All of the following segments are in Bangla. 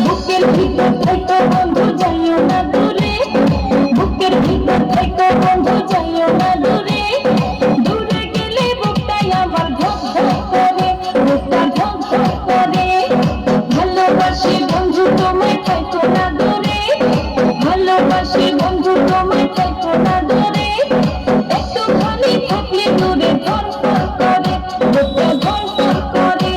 বুকের ভিতর থেকে বন্ধু যাইও না দূরে, বুকের ভিতর থেকে বন্ধু যাইও না দূরে, দূরে গেলে বুকটাই আমার ধক ধক করে, বুকটা ধক ধক করে। ভালোবাসি বন্ধু তোমায় থাকো না দূরে, ভালোবাসি বন্ধু তোমায় থাকো না দূরে, একটুখানি থাকলে দূরে ধরফর করে, বুকটা ধরফর করে।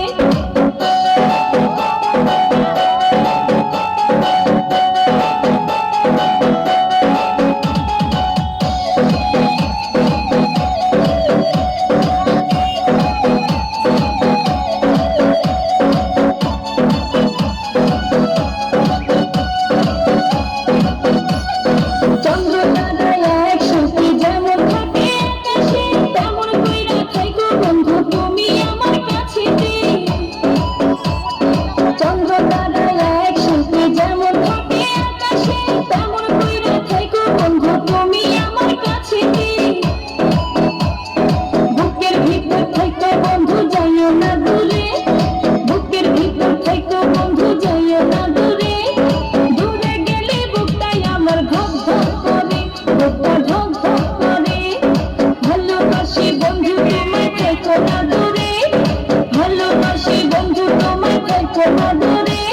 ভালোবাসি বন্ধু তোমায় থাকো না দূরে,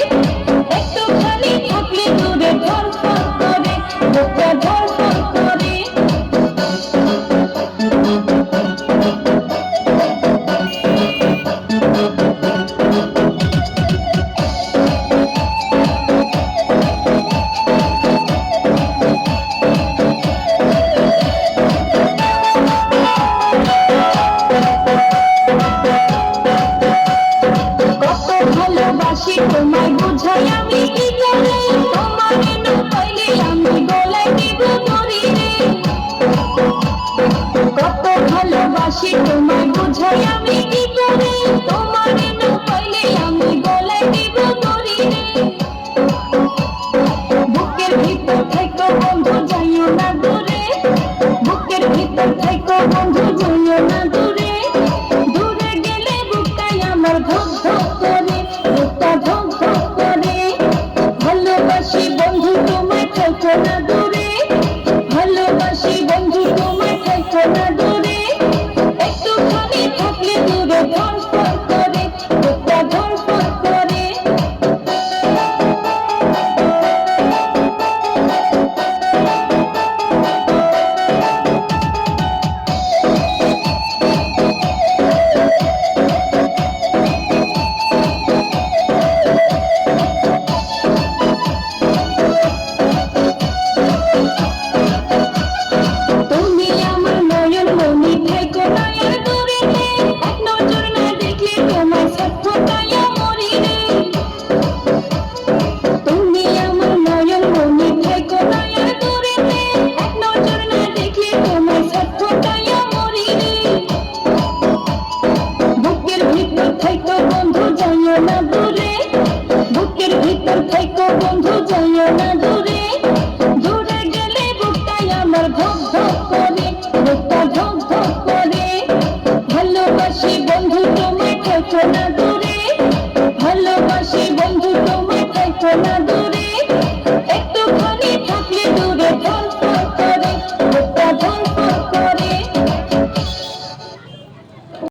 একটুখানি থাকলে দূরে ধরফর করে, বুকটা ধরফর করে। ভালোবাসি তোমায় বুঝাই আমি কি করে, তোমারে না পাইলে আমি গলায় দিব দড়ি রে। কত ভালোবাসি তোমায় বুঝাই আমি